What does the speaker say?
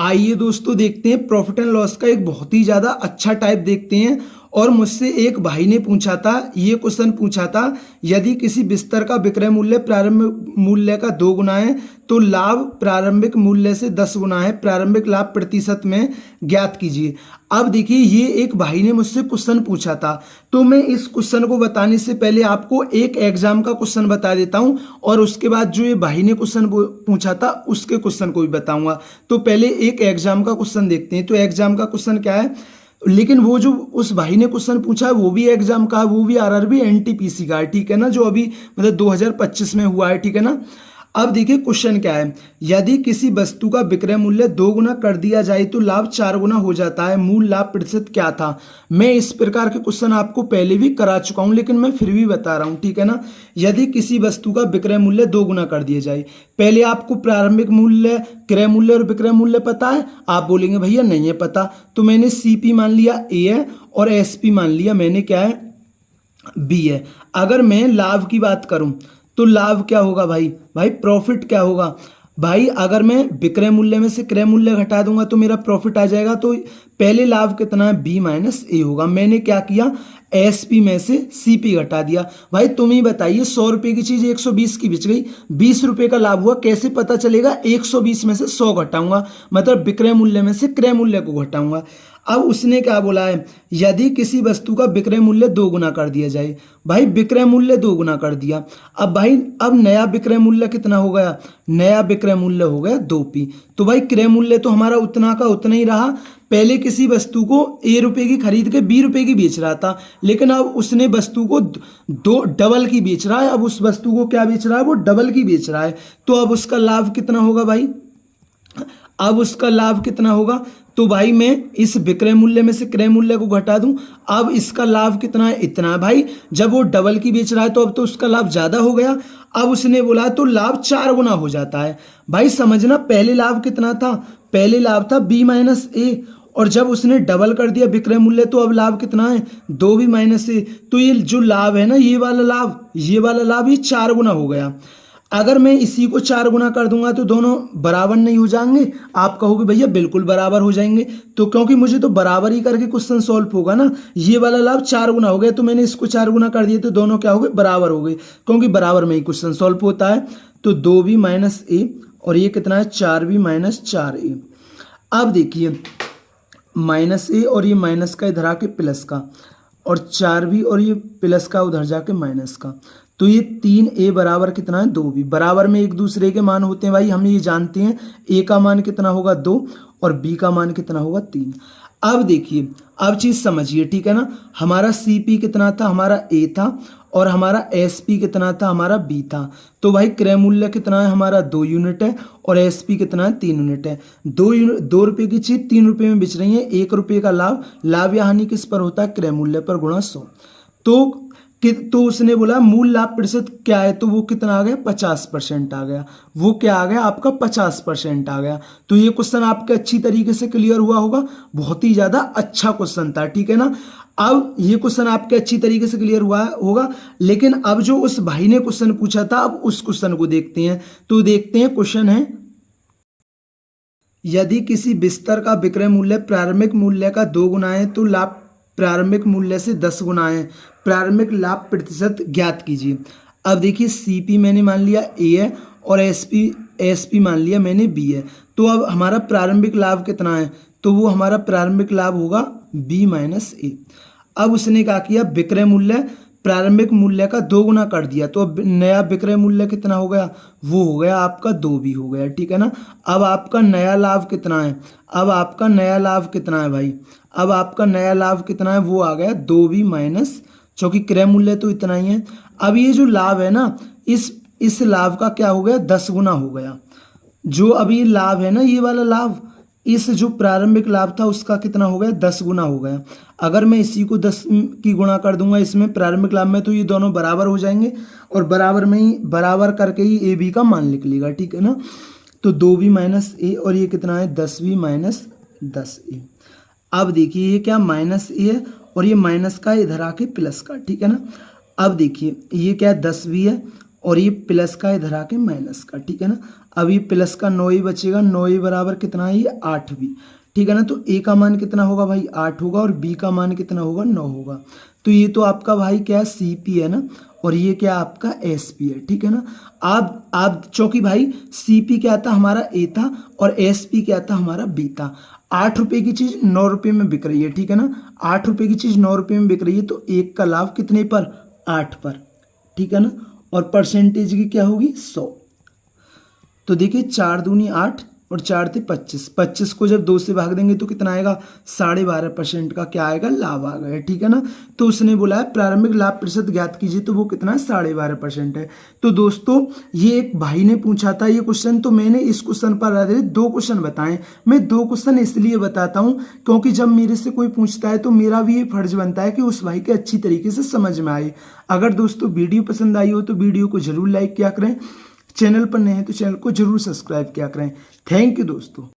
आइए दोस्तों देखते हैं प्रॉफिट एंड लॉस का एक बहुत ही ज़्यादा अच्छा टाइप देखते हैं। और मुझसे एक भाई ने पूछा था, ये क्वेश्चन पूछा था, यदि किसी बिस्तर का विक्रय मूल्य प्रारंभिक मूल्य का 2 गुना है तो लाभ प्रारंभिक मूल्य से 10 गुना है, प्रारंभिक लाभ प्रतिशत में ज्ञात कीजिए। अब देखिए, ये एक भाई ने मुझसे क्वेश्चन पूछा था, तो मैं इस क्वेश्चन को बताने से पहले आपको एक एग्जाम का क्वेश्चन बता देता हूं और उसके बाद जो ये भाई ने क्वेश्चन पूछा था उसके क्वेश्चन को भी बताऊंगा। तो पहले एक एग्जाम का क्वेश्चन देखते हैं। तो एग्जाम का क्वेश्चन क्या है, लेकिन वो जो उस भाई ने क्वेश्चन पूछा है वो भी एग्जाम का है, वो भी आरआरबी एनटीपीसी का है, ठीक है ना, जो अभी मतलब 2025 में हुआ है, ठीक है ना। अब देखिए क्वेश्चन क्या है, यदि किसी वस्तु का विक्रय मूल्य 2 गुना कर दिया जाए तो लाभ 4 गुना हो जाता है, मूल लाभ प्रतिशत क्या था। मैं इस प्रकार के क्वेश्चन आपको पहले भी करा चुका हूं लेकिन मैं फिर भी बता रहा हूं, ठीक है ना। यदि किसी वस्तु का विक्रय मूल्य 2 गुना कर दिया जाए, पहले आपको प्रारंभिक मूल्य, क्रय मूल्य और विक्रय मूल्य पता है। आप बोलेंगे भैया नहीं है पता, तो मैंने सीपी मान लिया ए है और एसपी मान लिया मैंने क्या है बी है। अगर मैं लाभ की बात करूं तो लाभ क्या होगा भाई, प्रॉफिट क्या होगा भाई। अगर मैं विक्रय मूल्य में से क्रय मूल्य घटा दूंगा तो मेरा प्रॉफिट आ जाएगा। तो पहले लाभ कितना है, बी माइनस ए होगा। मैंने क्या किया, एसपी में से सीपी घटा दिया। भाई तुम ही बताइए, 100 रुपए की चीज 120 की बिच गई, 20 रुपए का लाभ हुआ, कैसे पता चलेगा। 120 में से 100 घटाऊंगा, मतलब विक्रय मूल्य में से क्रय मूल्य को घटाऊंगा। अब उसने क्या बोला है, यदि किसी वस्तु का विक्रय मूल्य 2 गुना कर दिया जाए। भाई विक्रय मूल्य 2 गुना कर दिया, अब भाई अब नया विक्रय मूल्य कितना हो गया, नया विक्रय मूल्य हो गया 2p। तो भाई क्रय मूल्य तो हमारा उतना का उतना ही रहा। पहले किसी वस्तु को ए रुपए की खरीद के बी रुपए की बेच रहा था, लेकिन अब उसने वस्तु को दो डबल की बेच रहा है। अब उस वस्तु को क्या बेच रहा है, वो डबल की बेच रहा है। तो अब उसका लाभ कितना होगा भाई, अब उसका लाभ कितना होगा। तो भाई मैं इस विक्रय मूल्य में से क्रय मूल्य को घटा दूं, अब इसका लाभ कितना है, इतना है। भाई जब वो डबल की बेच रहा है तो अब तो उसका लाभ ज्यादा हो गया। अब उसने बोला तो लाभ 4 गुना हो जाता है। भाई समझना, पहले लाभ कितना था, पहले लाभ था बी माइनस ए, और जब उसने डबल कर दिया विक्रय मूल्य तो अब लाभ कितना है, 2b माइनस ए। तो ये जो लाभ है ना, ये वाला लाभ, ये वाला लाभ, ये 4 गुना हो गया। अगर मैं इसी को 4 गुना कर दूंगा तो दोनों बराबर नहीं हो जाएंगे। आप कहोगे भैया बिल्कुल बराबर हो जाएंगे, तो क्योंकि मुझे तो बराबर ही करके क्वेश्चन सॉल्व होगा ना। ये वाला लाभ 4 गुना हो गया तो मैंने इसको 4 गुना कर दिया, तो दोनों क्या हो गए, बराबर हो गए, क्योंकि बराबर में ही क्वेश्चन सॉल्व होता है। तो 2b माइनस ए और ये कितना है, 4b माइनस 4a। अब देखिए माइनस ए और ये माइनस का इधर आके प्लस का, और 4b और ये प्लस का उधर जाके माइनस का। तो ये 3a बराबर कितना है, 2b। बराबर में एक दूसरे के मान होते हैं भाई, हम ये जानते हैं। a का मान कितना होगा 2 और b का मान कितना होगा 3। अब देखिए, अब चीज समझिए, ठीक है ना। हमारा cp कितना था, हमारा a था, और हमारा sp कितना था, हमारा b था। तो भाई क्रय मूल्य कितना है, हमारा 2 यूनिट है, और sp कितना है, 3 यूनिट है। 2 रुपए की चीज 3 रुपए में बिच रही है, 1 रुपए का लाभ, लाभ या हानि किस पर होता है, क्रय मूल्य पर गुणा 100। तो उसने बोला मूल लाभ प्रतिशत क्या है, तो वो कितना आ गया, 50% आ गया। वो क्या आ गया आपका, 50% आ गया। तो ये क्वेश्चन आपके अच्छी तरीके से क्लियर हुआ होगा, बहुत ही ज्यादा अच्छा क्वेश्चन था, ठीक है ना। अब ये क्वेश्चन आपके अच्छी तरीके से क्लियर हुआ होगा, लेकिन अब जो उस भाई ने क्वेश्चन पूछा था, अब उस क्वेश्चन को देखते हैं। तो देखते हैं, क्वेश्चन है, यदि किसी बिस्तर का विक्रय मूल्य प्रारंभिक मूल्य का 2 गुना है तो लाभ प्रारंभिक मूल्य से 10 गुना है, प्रारंभिक लाभ प्रतिशत ज्ञात कीजिए। अब देखिए सीपी मैंने मान लिया ए है और एसपी मान लिया मैंने बी है। तो अब हमारा प्रारंभिक लाभ कितना है, तो वो हमारा प्रारंभिक लाभ होगा बी माइनस ए। अब उसने क्या किया, विक्रय मूल्य प्रारंभिक मूल्य का 2 गुना कर दिया, तो अब नया विक्रय मूल्य कितना हो गया, वो हो गया आपका 2b हो गया, ठीक है ना। अब आपका नया लाभ कितना है, अब आपका नया लाभ कितना है भाई, अब आपका नया लाभ कितना है, वो आ गया 2b माइनस, क्योंकि क्रय मूल्य तो इतना ही है। अब ये जो लाभ है ना, इस लाभ का क्या हो गया, 10 गुना हो गया। जो अभी लाभ है ना, ये वाला लाभ, इस जो प्रारंभिक लाभ था उसका कितना हो गया, 10 गुना हो गया। अगर मैं इसी को 10 की गुणा कर दूंगा इसमें प्रारंभिक लाभ में, तो ये दोनों बराबर हो जाएंगे, और बराबर में ही बराबर करके ही ए बी का मान लिख लेगा, ठीक है ना। तो 2b माइनस ए और ये कितना है, 10b माइनस 10a। अब देखिए ये क्या, माइनस ए है और ये माइनस का इधर आके प्लस का, ठीक है ना। अब देखिए ये क्या है, 10b है और ये प्लस का इधर आके माइनस का, ठीक है ना। अभी प्लस का 9 ही बचेगा, 9 ही बराबर कितना है ये 8 भी, ठीक है ना। तो ए का मान कितना होगा भाई 8 होगा और बी का मान कितना होगा 9 होगा। तो ये तो आपका भाई क्या है सी पी है ना, और ये क्या आपका एस पी है, ठीक है ना। आप चौकी भाई सी पी क्या था हमारा ए था और एस पी क्या था हमारा बी था। 8 रुपए की चीज 9 रुपए में बिक रही है, ठीक है ना। 8 रुपए की चीज 9 रुपए में बिक रही है, तो एक का लाभ कितने पर 8 पर, ठीक है ना। और परसेंटेज की क्या होगी 100। तो देखिए 4 दूनी 8 और 4 थे 25, 25 को जब 2 से भाग देंगे तो कितना आएगा 12.5% का क्या आएगा लाभ आ गया, ठीक है ना। तो उसने बोला है प्रारंभिक लाभ प्रतिशत ज्ञात कीजिए, तो वो कितना है 12.5% है। तो दोस्तों ये एक भाई ने पूछा था ये क्वेश्चन, तो मैंने इस क्वेश्चन पर आधारित 2 क्वेश्चन बताए। मैं 2 क्वेश्चन इसलिए बताता हूँ क्योंकि जब मेरे से कोई पूछता है तो मेरा भी ये फर्ज बनता है कि उस भाई के अच्छी तरीके से समझ में आए। अगर दोस्तों वीडियो पसंद आई हो तो वीडियो को जरूर लाइक किया करें, चैनल पर नए हैं तो चैनल को जरूर सब्सक्राइब किया करें। थैंक यू दोस्तों।